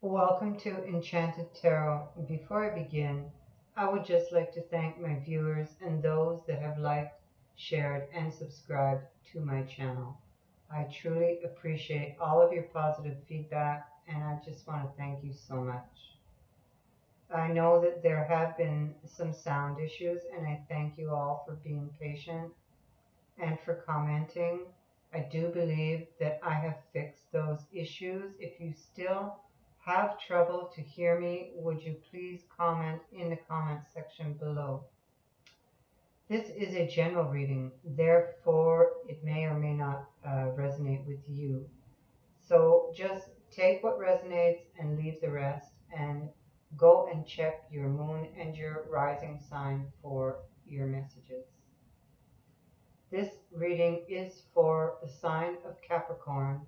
Welcome to Enchanted Tarot. Before I begin, I would just like to thank my viewers and those that have liked, shared, and subscribed to my channel. I truly appreciate all of your positive feedback, and I just want to thank you so much. I know that there have been some sound issues, and I thank you all for being patient and for commenting. I do believe that I have fixed those issues. If you still have trouble to hear me, would you please comment in the comment section below. This is a general reading, therefore it may or may not resonate with you. So just take what resonates and leave the rest, and go and check your moon and your rising sign for your messages. This reading is for the sign of Capricorn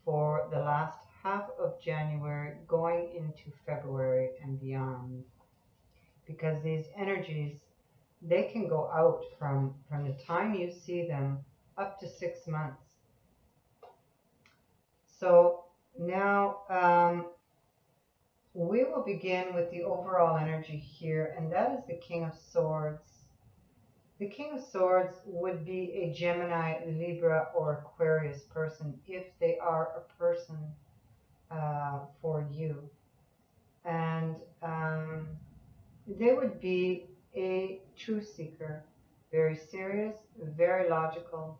for the last half of January going into February and beyond, because these energies, they can go out from the time you see them up to 6 months. So now we will begin with the overall energy here, and that is the King of Swords. The King of Swords would be a Gemini, Libra, or Aquarius person if they are a person for you. And they would be a truth seeker, very serious, very logical,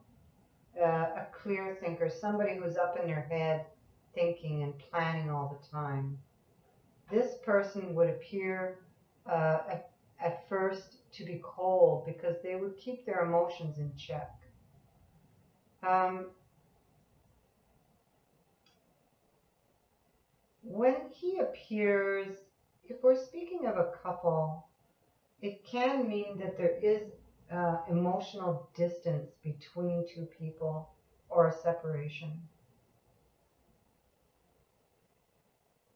a clear thinker, somebody who's up in their head thinking and planning all the time. This person would appear at first to be cold because they would keep their emotions in check. When he appears, if we're speaking of a couple, it can mean that there is emotional distance between two people or a separation.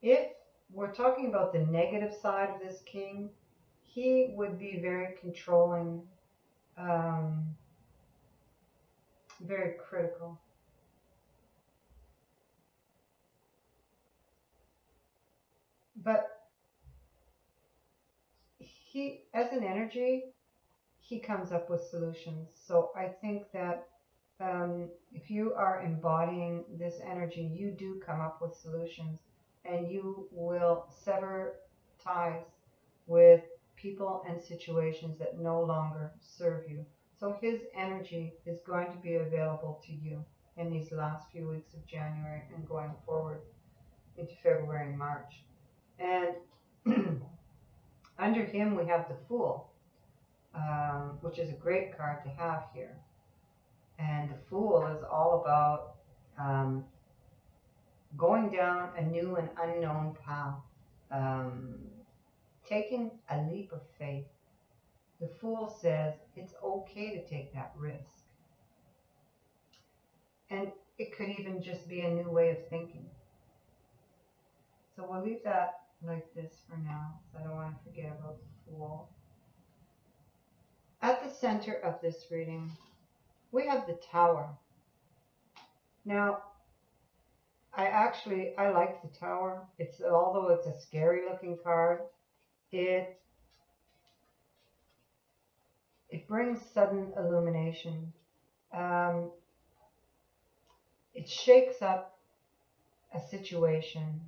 If we're talking about the negative side of this king, he would be very controlling, very critical. But he, as an energy, he comes up with solutions. So I think that if you are embodying this energy, you do come up with solutions, and you will sever ties with people and situations that no longer serve you. So his energy is going to be available to you in these last few weeks of January and going forward into February and March. And under him we have the Fool, which is a great card to have here. And the Fool is all about going down a new and unknown path, taking a leap of faith. The Fool says it's okay to take that risk. And it could even just be a new way of thinking. So we'll leave that like this for now, so I don't want to forget about the Fool. At the center of this reading, we have the Tower. Now, I like the Tower. Although it's a scary looking card, it brings sudden illumination. It shakes up a situation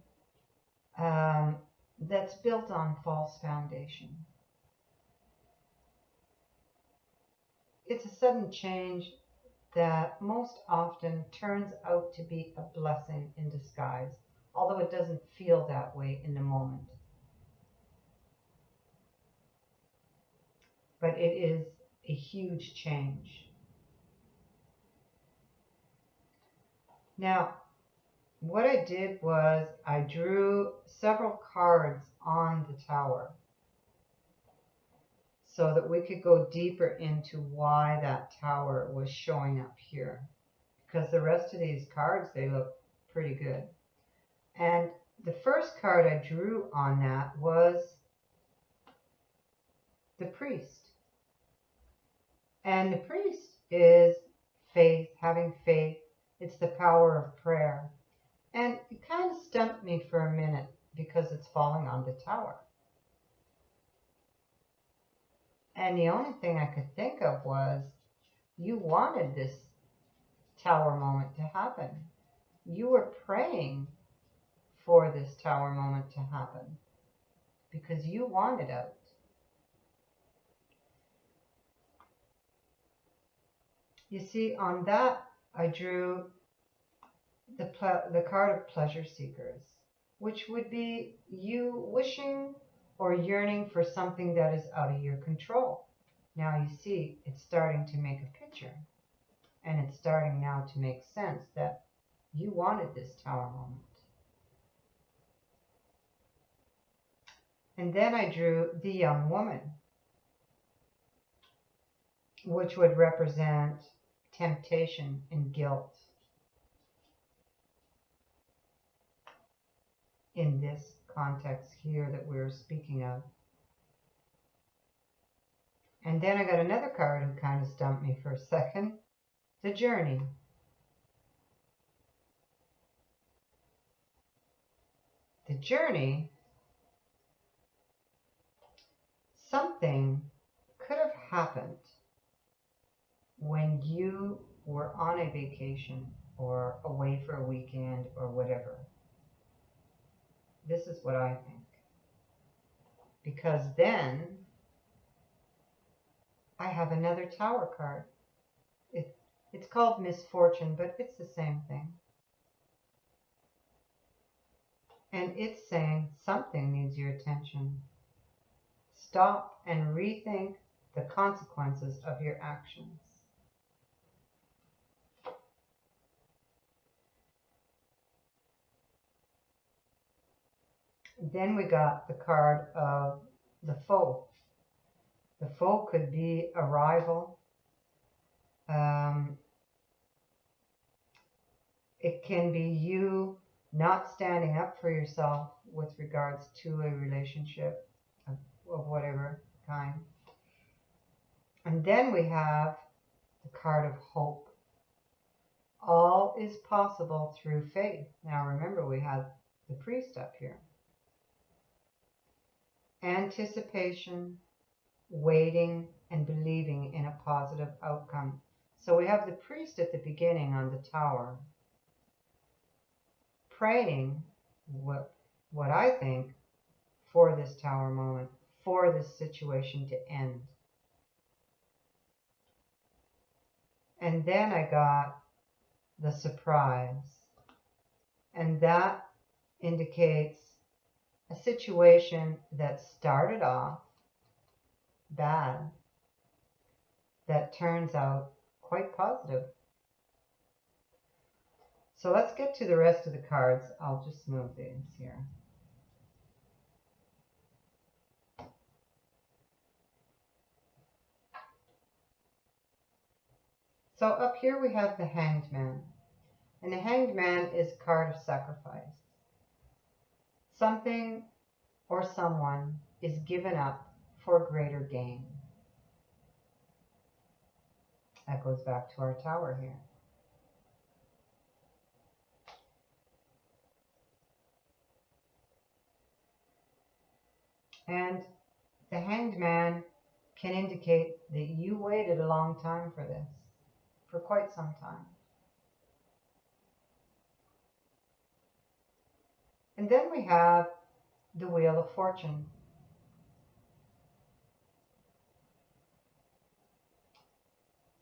that's built on false foundation. It's a sudden change that most often turns out to be a blessing in disguise, although it doesn't feel that way in the moment. But it is a huge change. Now, what I did was I drew several cards on the Tower so that we could go deeper into why that Tower was showing up here. Because the rest of these cards, they look pretty good. And the first card I drew on that was the Priest. And the Priest is faith, having faith. It's the power of prayer. And it kind of stumped me for a minute because it's falling on the tower. And the only thing I could think of was you wanted this tower moment to happen. You were praying for this tower moment to happen because you wanted out. You see, on that, I drew the card of pleasure seekers, which would be you wishing or yearning for something that is out of your control. Now you see, it's starting to make a picture, and it's starting now to make sense that you wanted this tower moment. And then I drew the young woman, which would represent temptation and guilt in this context here that we're speaking of. And then I got another card who kind of stumped me for a second. The journey. The journey, something could have happened when you were on a vacation or away for a weekend or whatever. This is what I think. Because then I have another tower card. It's called misfortune, but it's the same thing. And it's saying something needs your attention. Stop and rethink the consequences of your actions. Then we got the card of the foe. The foe could be a rival. It can be you not standing up for yourself with regards to a relationship of whatever kind. And then we have the card of hope. All is possible through faith. Now remember, we had the priest up here. Anticipation, waiting, and believing in a positive outcome. So we have the priest at the beginning on the tower, praying what I think for this tower moment, for this situation to end. And then I got the surprise, and that indicates a situation that started off bad that turns out quite positive. So let's get to the rest of the cards. I'll just move these here. So up here we have the Hanged Man. And the Hanged Man is a card of sacrifice. Something or someone is given up for greater gain. That goes back to our tower here. And the Hanged Man can indicate that you waited a long time for this, for quite some time. And then we have the Wheel of Fortune.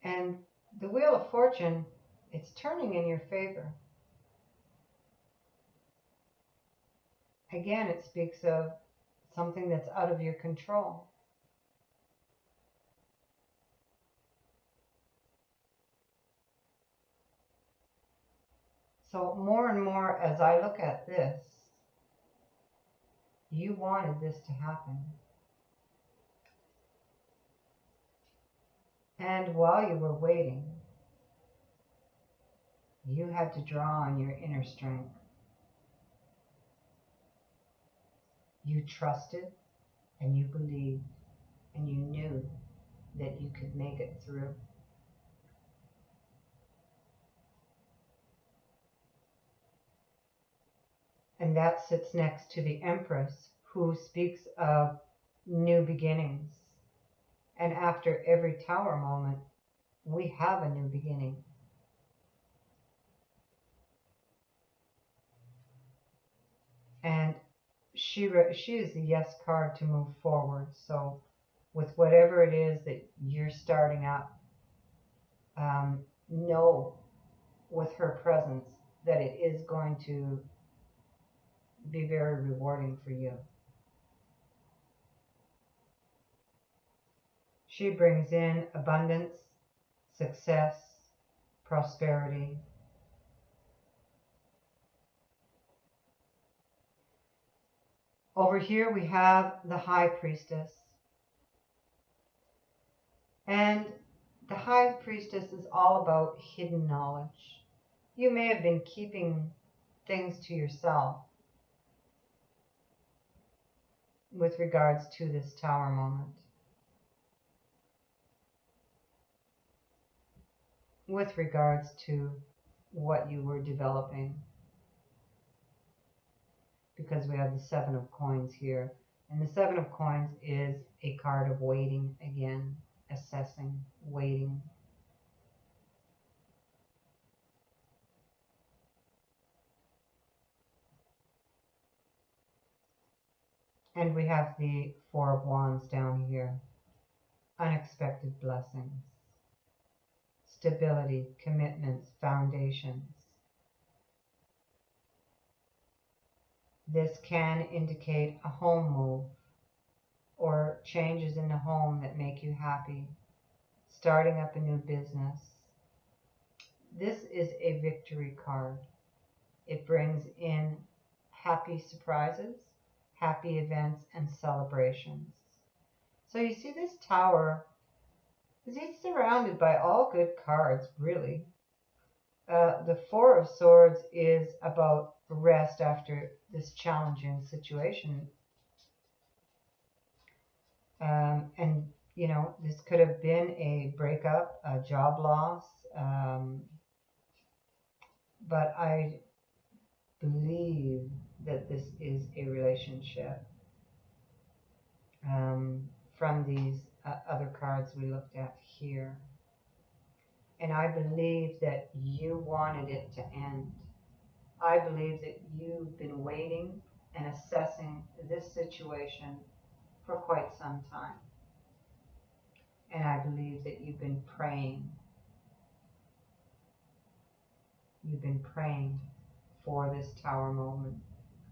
And the Wheel of Fortune, it's turning in your favor. Again, it speaks of something that's out of your control. So more and more as I look at this, you wanted this to happen. And while you were waiting, you had to draw on your inner strength. You trusted and you believed and you knew that you could make it through. And that sits next to the Empress, who speaks of new beginnings. And after every Tower moment, we have a new beginning. And she is the yes card to move forward. So with whatever it is that you're starting up, know with her presence that it is going to be very rewarding for you. She brings in abundance, success, prosperity. Over here we have the High Priestess. And the High Priestess is all about hidden knowledge. You may have been keeping things to yourself with regards to this Tower moment. With regards to what you were developing. Because we have the Seven of Coins here. And the Seven of Coins is a card of waiting again, assessing, waiting. And we have the Four of Wands down here. Unexpected blessings. Stability, commitments, foundations. This can indicate a home move or changes in the home that make you happy. Starting up a new business. This is a victory card. It brings in happy surprises, happy events, and celebrations. So you see this Tower, it's surrounded by all good cards, really. The Four of Swords is about rest after this challenging situation. And, you know, this could have been a breakup, a job loss. But I believe that this is a relationship from these other cards we looked at here. And I believe that you wanted it to end. I believe that you've been waiting and assessing this situation for quite some time. And I believe that you've been praying. You've been praying for this Tower moment.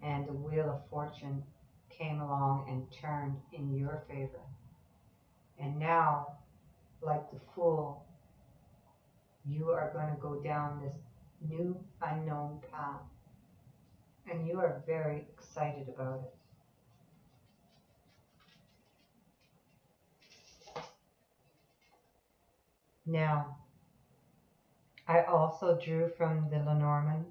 And the Wheel of Fortune came along and turned in your favor. And now, like the Fool, you are going to go down this new unknown path. And you are very excited about it. Now, I also drew from the Lenormand.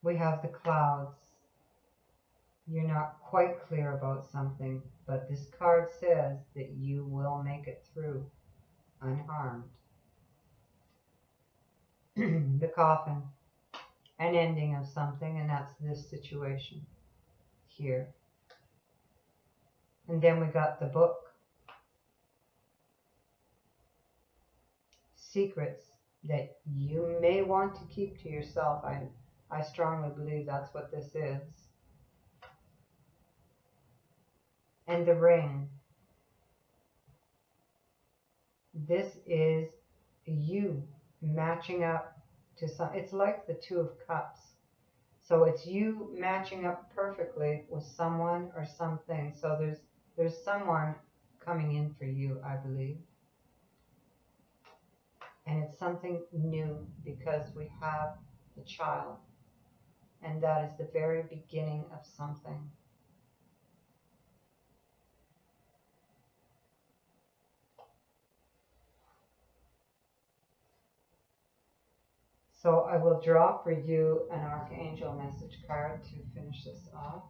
We have the clouds. You're not quite clear about something, but this card says that you will make it through unharmed. The Coffin, an ending of something, and that's this situation here. And then we got the Book. Secrets that you may want to keep to yourself. I strongly believe that's what this is. And the Ring. This is you matching up to some, it's like the Two of Cups. So it's you matching up perfectly with someone or something. So there's someone coming in for you, I believe. And it's something new because we have the Child. And that is the very beginning of something. So I will draw for you an Archangel message card to finish this off.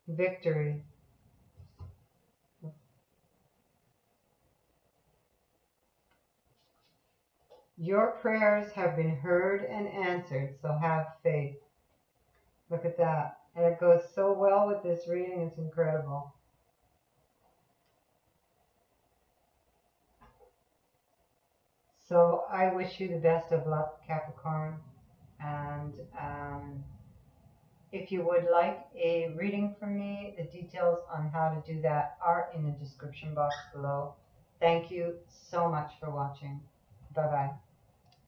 Victory. Your prayers have been heard and answered, so have faith. Look at that. And it goes so well with this reading, it's incredible. So I wish you the best of luck, Capricorn. And if you would like a reading from me, the details on how to do that are in the description box below. Thank you so much for watching. Bye-bye.